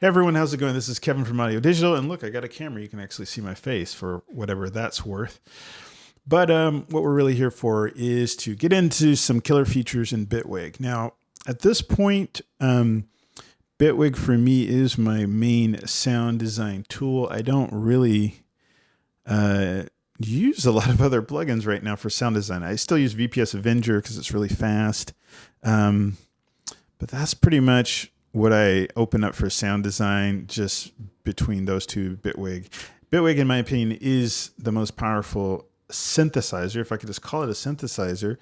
Hey everyone, how's it going? This is Kevin from Audio Digital, and look, I got a camera. You can actually see my face for whatever that's worth. But what we're really here for is to get into some killer features in Bitwig. Now, at this point, Bitwig for me is my main sound design tool. I don't really use a lot of other plugins right now for sound design. I still use VPS Avenger because it's really fast. But that's pretty much what I open up for sound design, just between those two, Bitwig. Bitwig, in my opinion, is the most powerful synthesizer, if I could just call it a synthesizer,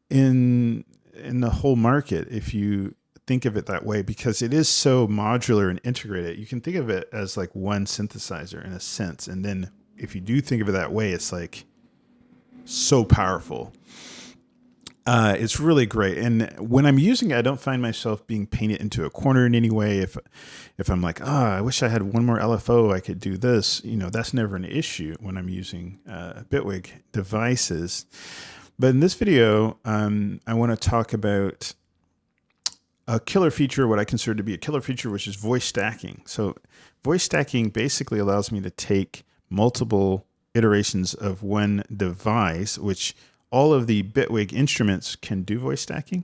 in the whole market, if you think of it that way, because it is so modular and integrated. You can think of it as like one synthesizer in a sense. And then if you do think of it that way, it's like so powerful. It's really great. And when I'm using it, I don't find myself being painted into a corner in any way. If I'm like, I wish I had one more LFO, I could do this, that's never an issue when I'm using Bitwig devices. But in this video, I want to talk about a killer feature, what I consider to be a killer feature, which is voice stacking. So voice stacking basically allows me to take multiple iterations of one device, which all of the Bitwig instruments can do voice stacking.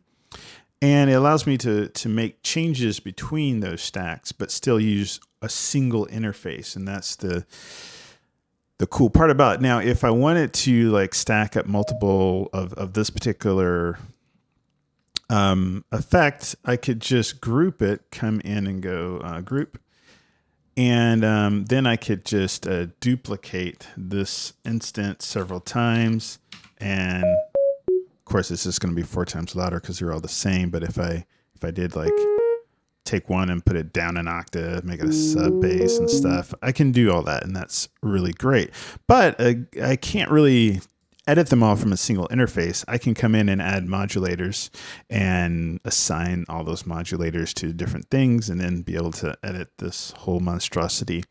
And it allows me to make changes between those stacks, but still use a single interface. And that's the cool part about it. Now, if I wanted to like stack up multiple of this particular effect, I could just group it, come in and go group. And then I could just duplicate this instance several times. And of course, it's just going to be 4 times louder because they're all the same. But if I did like take one and put it down an octave, make it a sub bass and stuff, I can do all that. And that's really great. But I can't really edit them all from a single interface. I can come in and add modulators and assign all those modulators to different things and then be able to edit this whole monstrosity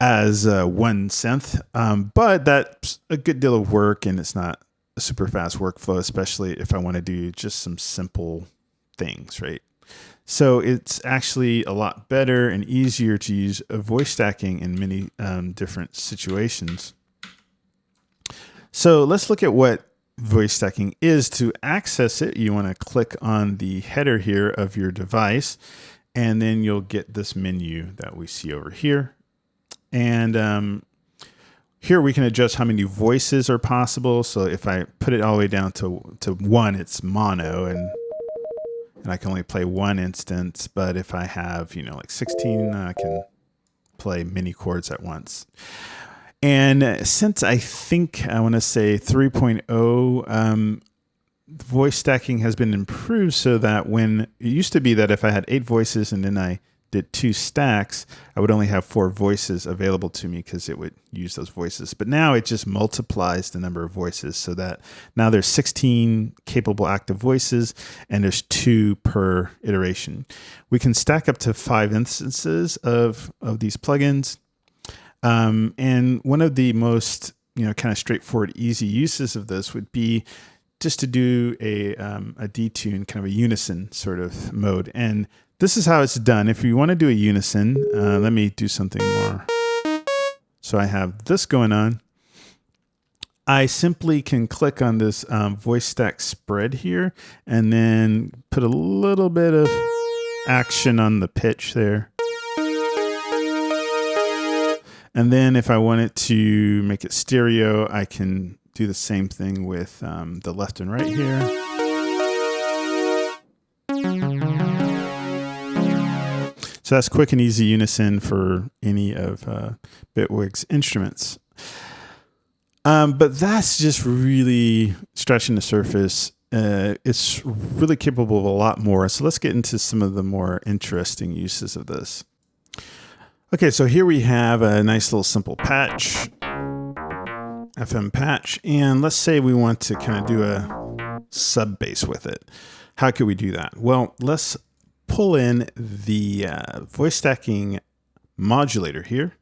as one synth. But that's a good deal of work, and it's not a super fast workflow, especially if I want to do just some simple things, right? So it's actually a lot better and easier to use voice stacking in many different situations. So let's look at what voice stacking is. To access it, you want to click on the header here of your device, and then you'll get this menu that we see over here. And here we can adjust how many voices are possible. So if I put it all the way down to 1, it's mono, and I can only play one instance. But if I have, like 16, I can play many chords at once. And since I think I want to say 3.0, voice stacking has been improved so that when it used to be that if I had 8 voices and then I did 2 stacks, I would only have 4 voices available to me because it would use those voices. But now it just multiplies the number of voices so that now there's 16 capable active voices and there's 2 per iteration. We can stack up to 5 instances of these plugins. And one of the most, kind of straightforward, easy uses of this would be just to do a detune, kind of a unison sort of mode. And this is how it's done. If you want to do a unison, let me do something more. So I have this going on. I simply can click on this voice stack spread here and then put a little bit of action on the pitch there. And then if I wanted to make it stereo, I can do the same thing with the left and right here. So that's quick and easy unison for any of Bitwig's instruments. But that's just really stretching the surface. It's really capable of a lot more. So let's get into some of the more interesting uses of this. Okay, so here we have a nice little simple patch, FM patch, and let's say we want to kind of do a sub bass with it. How could we do that? Well, let's pull in the voice stacking modulator here.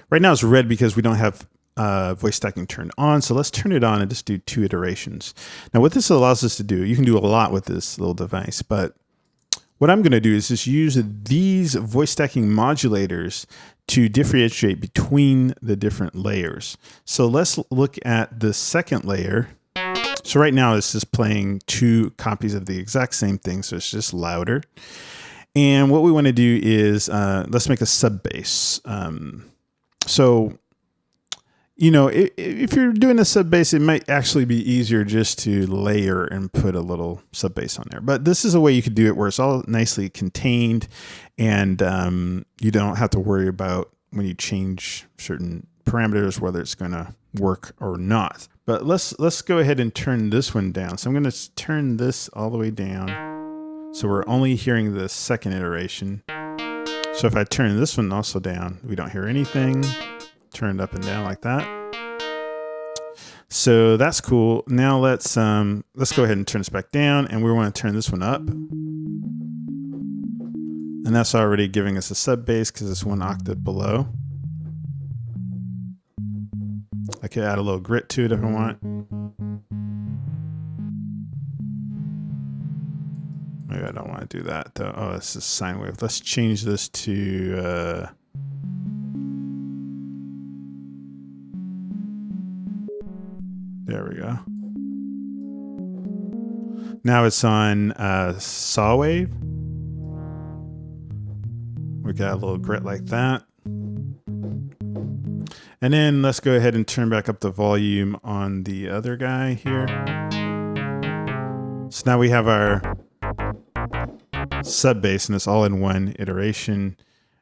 Right now it's red because we don't have voice stacking turned on, so let's turn it on and just do 2 iterations. Now what this allows us to do, you can do a lot with this little device, but what I'm going to do is just use these voice stacking modulators to differentiate between the different layers. So let's look at the second layer. So right now it's just playing two copies of the exact same thing, so it's just louder. And what we want to do is let's make a sub bass. So, you know, if you're doing a sub bass, it might actually be easier just to layer and put a little sub bass on there. But this is a way you could do it where it's all nicely contained, and you don't have to worry about when you change certain parameters whether it's going to work or not. But let's go ahead and turn this one down. So I'm going to turn this all the way down. So we're only hearing the second iteration. So if I turn this one also down, we don't hear anything. Turn it up and down like that. So that's cool. Now let's go ahead and turn this back down, and we want to turn this one up. And that's already giving us a sub bass because it's one octave below. I could add a little grit to it if I want. Maybe I don't want to do that though. Oh, this is sine wave. Let's change this to there we go. Now it's on saw wave. We got a little grit like that. And then let's go ahead and turn back up the volume on the other guy here. So now we have our sub bass, and it's all in one iteration.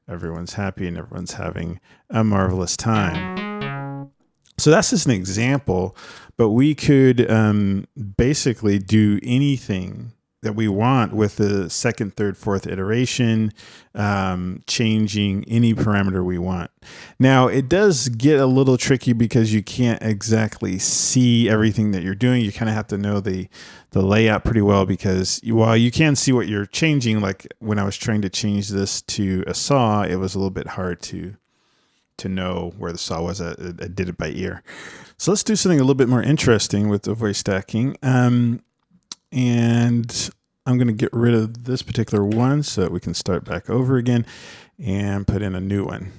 Everyone's happy and everyone's having a marvelous time. So that's just an example, but we could basically do anything that we want with the second, third, fourth iteration, changing any parameter we want. Now, it does get a little tricky because you can't exactly see everything that you're doing. You kind of have to know the layout pretty well, because while you can see what you're changing, like when I was trying to change this to a saw, it was a little bit hard to know where the saw was. I did it by ear. So let's do something a little bit more interesting with the voice stacking. And I'm going to get rid of this particular one so that we can start back over again and put in a new one.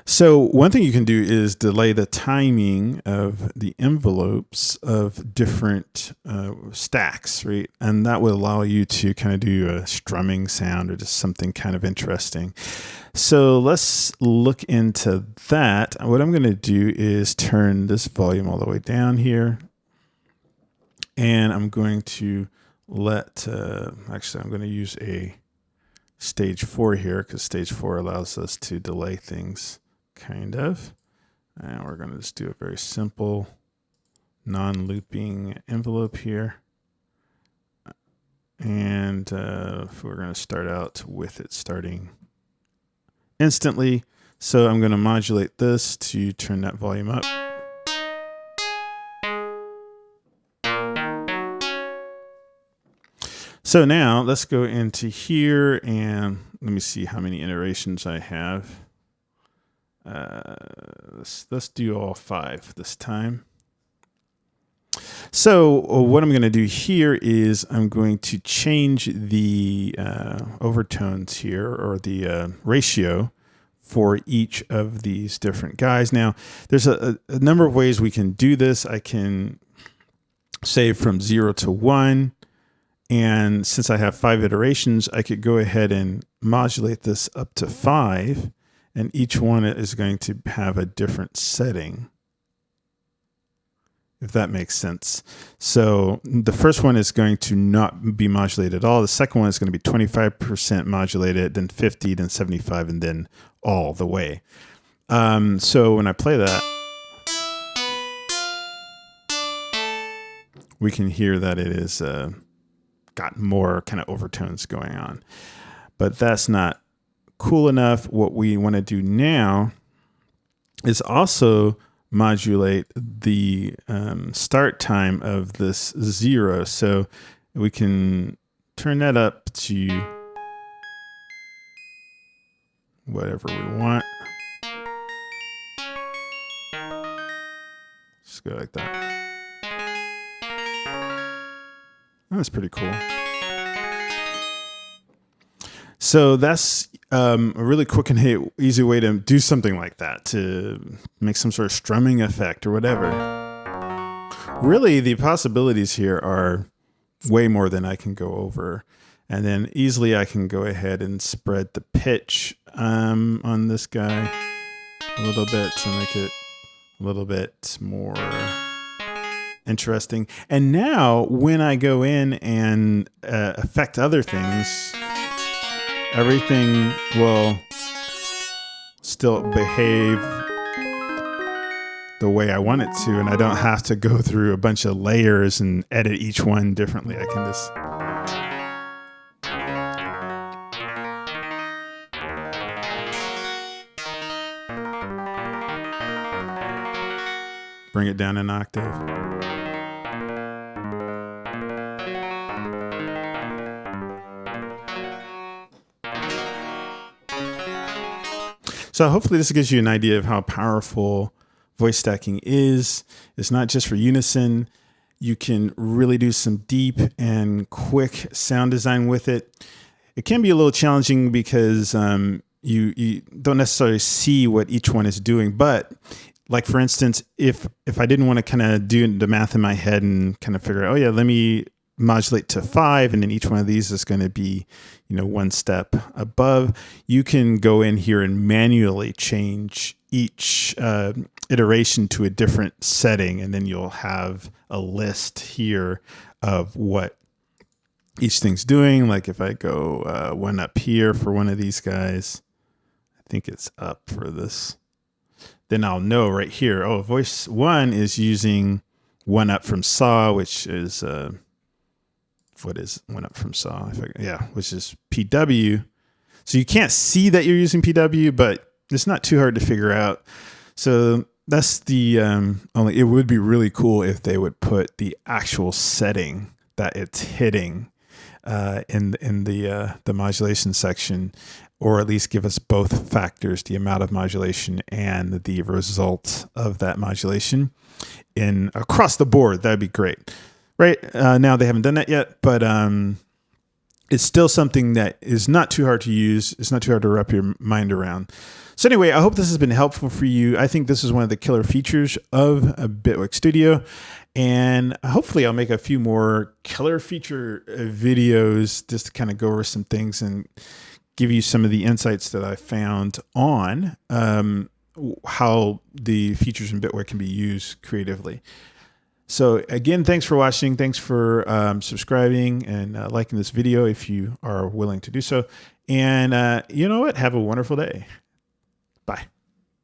So one thing you can do is delay the timing of the envelopes of different stacks, right? And that will allow you to kind of do a strumming sound or just something kind of interesting. So let's look into that. What I'm going to do is turn this volume all the way down here. And I'm going to actually I'm going to use a stage 4 here, because stage 4 allows us to delay things, kind of. And we're going to just do a very simple non-looping envelope here. And we're going to start out with it starting instantly. So I'm going to modulate this to turn that volume up. So now let's go into here and let me see how many iterations I have. Let's do all 5 this time. So what I'm going to do here is I'm going to change the overtones here, or the ratio for each of these different guys. Now, there's a number of ways we can do this. I can say from 0 to 1. And since I have 5 iterations, I could go ahead and modulate this up to 5. And each one is going to have a different setting, if that makes sense. So the first one is going to not be modulated at all. The second one is going to be 25% modulated, then 50, then 75, and then all the way. So when I play that, we can hear that it is got more kind of overtones going on. But that's not cool enough. What we want to do now is also modulate the start time of this 0. So we can turn that up to whatever we want. Just go like that. That's pretty cool. So that's a really quick and easy way to do something like that, to make some sort of strumming effect or whatever. Really, the possibilities here are way more than I can go over. And then easily I can go ahead and spread the pitch on this guy a little bit to make it a little bit more interesting. And now when I go in and affect other things, everything will still behave the way I want it to, and I don't have to go through a bunch of layers and edit each one differently. I can just bring it down an octave. So hopefully this gives you an idea of how powerful voice stacking is. It's not just for unison. You can really do some deep and quick sound design with it. It can be a little challenging because you don't necessarily see what each one is doing. But like, for instance, if I didn't want to kind of do the math in my head and kind of figure out, oh yeah, let me modulate to 5, and then each one of these is going to be, one step above. You can go in here and manually change each iteration to a different setting, and then you'll have a list here of what each thing's doing. Like if I go one up here for one of these guys, I think it's up for this, then I'll know right here, oh, voice 1 is using one up from saw, which is what is one up from saw? Which is PW. So you can't see that you're using PW, but it's not too hard to figure out. So that's the only. It would be really cool if they would put the actual setting that it's hitting in the modulation section, or at least give us both factors, the amount of modulation and the result of that modulation in across the board. That'd be great. Right now they haven't done that yet, but it's still something that is not too hard to use. It's not too hard to wrap your mind around. So anyway, I hope this has been helpful for you. I think this is one of the killer features of Bitwig Studio, and hopefully I'll make a few more killer feature videos just to kind of go over some things and give you some of the insights that I found on how the features in Bitwig can be used creatively. So again, thanks for watching. Thanks for subscribing and liking this video if you are willing to do so. And you know what? Have a wonderful day. Bye.